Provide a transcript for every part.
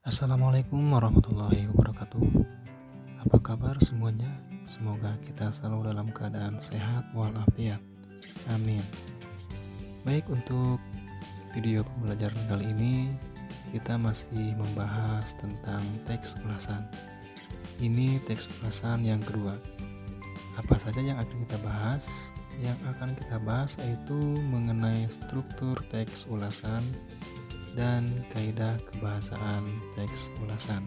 Assalamualaikum warahmatullahi wabarakatuh. Apa kabar semuanya? Semoga kita selalu dalam keadaan sehat walafiat. Amin. Baik, untuk video pembelajaran kali ini kita masih membahas tentang teks ulasan. Ini teks ulasan yang kedua. Apa saja yang akan kita bahas? Yang akan kita bahas yaitu mengenai struktur teks ulasan dan kaidah kebahasaan teks ulasan.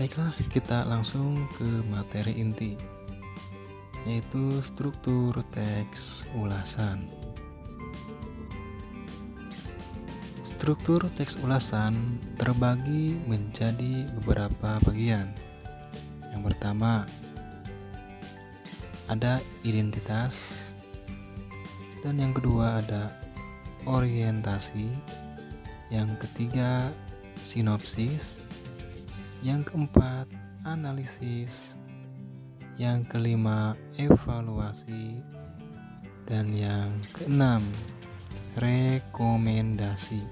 Baiklah, kita langsung ke materi inti, yaitu struktur teks ulasan. Struktur teks ulasan terbagi menjadi beberapa bagian. Yang pertama, ada identitas. Dan yang kedua ada orientasi. Yang ketiga sinopsis. Yang keempat analisis. Yang kelima evaluasi. Dan yang keenam rekomendasi.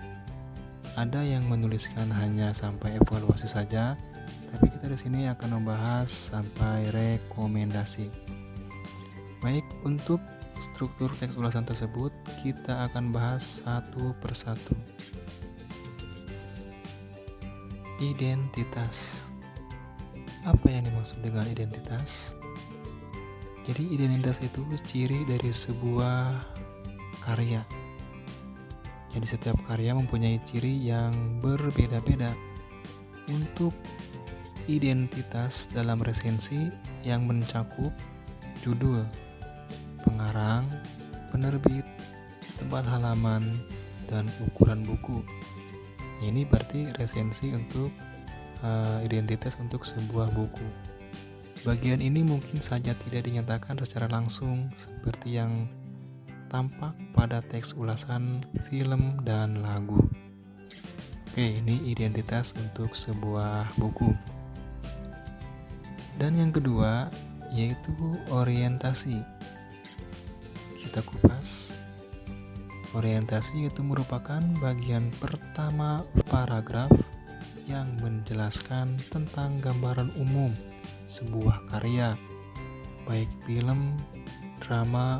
Ada yang menuliskan hanya sampai evaluasi saja, tapi kita di sini akan membahas sampai rekomendasi. Baik, untuk struktur teks ulasan tersebut kita akan bahas satu persatu. Identitas. Apa yang dimaksud dengan identitas? Jadi identitas itu ciri dari sebuah karya. Jadi setiap karya mempunyai ciri yang berbeda-beda. Untuk identitas dalam resensi yang mencakup judul, pengarang, penerbit, tempat halaman, dan ukuran buku. Ini berarti resensi untuk identitas untuk sebuah buku. Bagian ini mungkin saja tidak dinyatakan secara langsung seperti yang tampak pada teks ulasan film dan lagu. Oke, ini identitas untuk sebuah buku. Dan yang kedua yaitu orientasi. Kita kupas. Orientasi itu merupakan bagian pertama paragraf yang menjelaskan tentang gambaran umum sebuah karya, baik film, drama,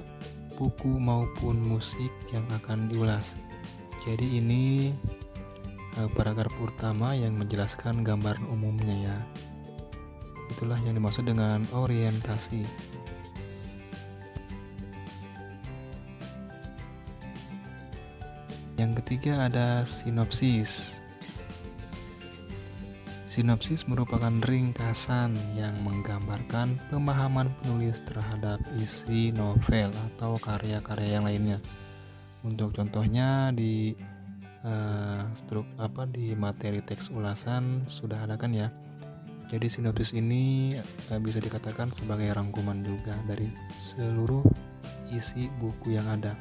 buku maupun musik yang akan diulas. Jadi ini paragraf pertama yang menjelaskan gambaran umumnya ya. Itulah yang dimaksud dengan orientasi. Yang ketiga ada sinopsis. Sinopsis merupakan ringkasan yang menggambarkan pemahaman penulis terhadap isi novel atau karya-karya yang lainnya. Untuk contohnya di di materi teks ulasan sudah ada kan ya. Jadi sinopsis ini bisa dikatakan sebagai rangkuman juga dari seluruh isi buku yang ada.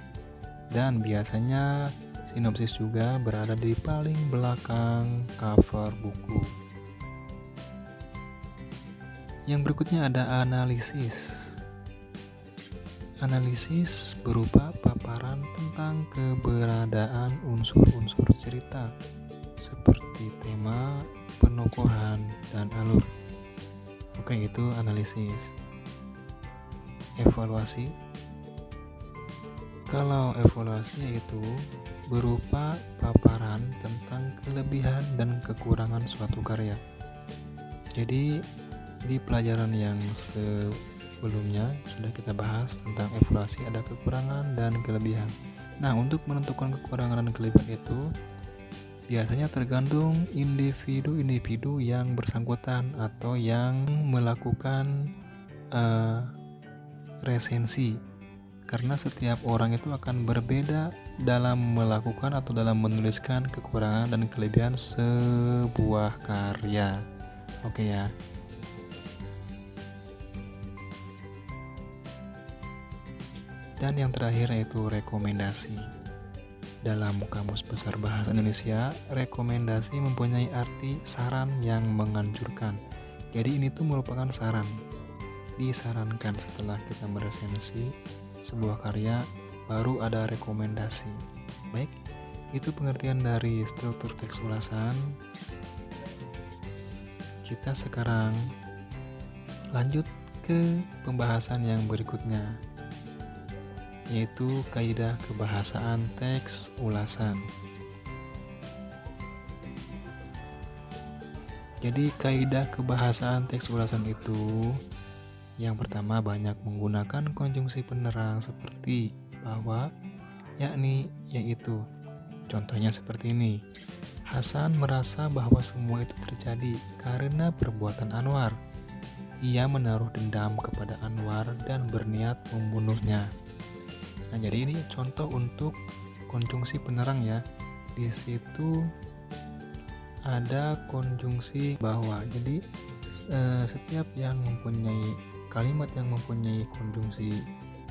Dan biasanya sinopsis juga berada di paling belakang cover buku. Yang berikutnya ada analisis. Analisis berupa paparan tentang keberadaan unsur-unsur cerita seperti tema, penokohan, dan alur. Oke, itu analisis. Evaluasi. Kalau evaluasi yaitu berupa paparan tentang kelebihan dan kekurangan suatu karya. Jadi di pelajaran yang sebelumnya sudah kita bahas tentang evaluasi, ada kekurangan dan kelebihan. Nah, untuk menentukan kekurangan dan kelebihan itu biasanya tergantung individu-individu yang bersangkutan atau yang melakukan resensi. Karena setiap orang itu akan berbeda dalam melakukan atau dalam menuliskan kekurangan dan kelebihan sebuah karya. Oke ya. Dan yang terakhir yaitu rekomendasi. Dalam Kamus Besar Bahasa Indonesia, rekomendasi mempunyai arti saran yang menganjurkan. Jadi ini tuh merupakan saran. Disarankan setelah kita meresensi sebuah karya, baru ada rekomendasi. Baik, Itu pengertian dari struktur teks ulasan. Kita sekarang lanjut ke pembahasan yang berikutnya, yaitu kaidah kebahasaan teks ulasan. Jadi kaidah kebahasaan teks ulasan itu yang pertama banyak menggunakan konjungsi penerang seperti bahwa, yakni, yaitu. Contohnya seperti ini. Hasan merasa bahwa semua itu terjadi karena perbuatan Anwar. Ia menaruh dendam kepada Anwar dan berniat membunuhnya. Nah, jadi ini contoh untuk konjungsi penerang ya. Di situ ada konjungsi bahwa. Jadi setiap yang mempunyai kalimat yang mempunyai konjungsi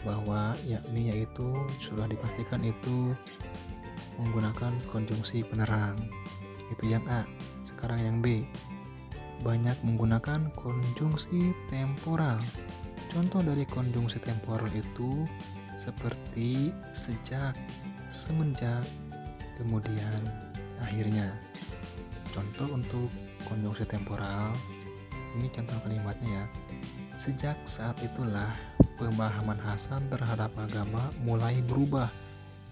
bahwa, yakni, yaitu sudah dipastikan itu menggunakan konjungsi penerang. Itu yang A. Sekarang yang B. Banyak menggunakan konjungsi temporal. Contoh dari konjungsi temporal itu seperti sejak, semenjak, kemudian, akhirnya. Contoh untuk konjungsi temporal, ini contoh kalimatnya ya. Sejak saat itulah pemahaman Hasan terhadap agama mulai berubah.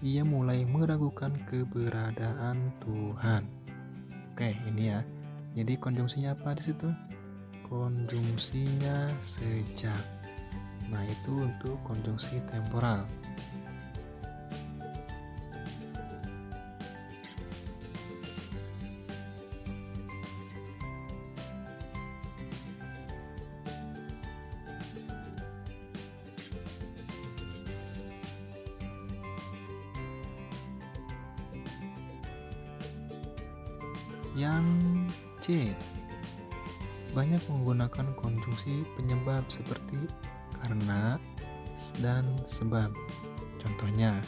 Ia mulai meragukan keberadaan Tuhan. Oke, ini ya. Jadi konjungsinya apa di situ? Konjungsinya sejak. Nah, itu untuk konjungsi temporal. Yang C. Banyak menggunakan konjungsi penyebab seperti karena dan sebab. Contohnya,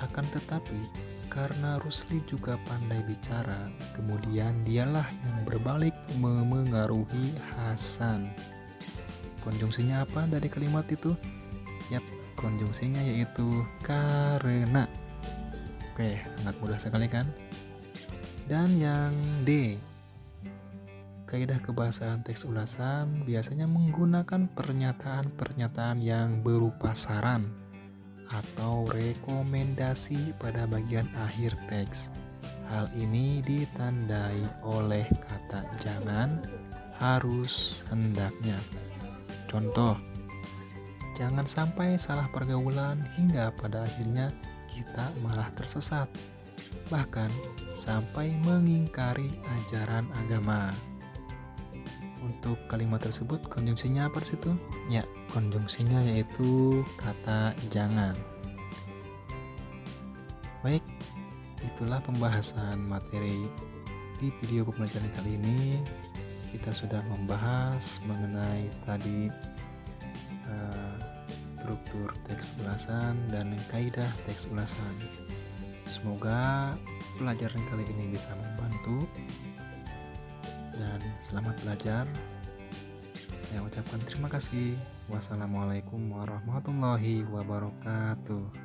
akan tetapi karena Rusli juga pandai bicara, kemudian dialah yang berbalik memengaruhi Hasan. Konjungsinya apa dari kalimat itu? Yap, konjungsinya yaitu karena. Oke, sangat mudah sekali kan? Dan yang D. Kaidah kebahasaan teks ulasan biasanya menggunakan pernyataan-pernyataan yang berupa saran atau rekomendasi pada bagian akhir teks. Hal ini ditandai oleh kata jangan, harus, hendaknya. Contoh, jangan sampai salah pergaulan hingga pada akhirnya kita malah tersesat, bahkan sampai mengingkari ajaran agama. Untuk kalimat tersebut konjungsinya apa di situ? Ya, konjungsinya yaitu kata jangan. Baik, itulah pembahasan materi di video pembelajaran kali ini. Kita sudah membahas mengenai tadi struktur teks ulasan dan kaidah teks ulasan. Semoga pelajaran kali ini bisa membantu dan selamat belajar. Saya ucapkan terima kasih. Wassalamualaikum warahmatullahi wabarakatuh.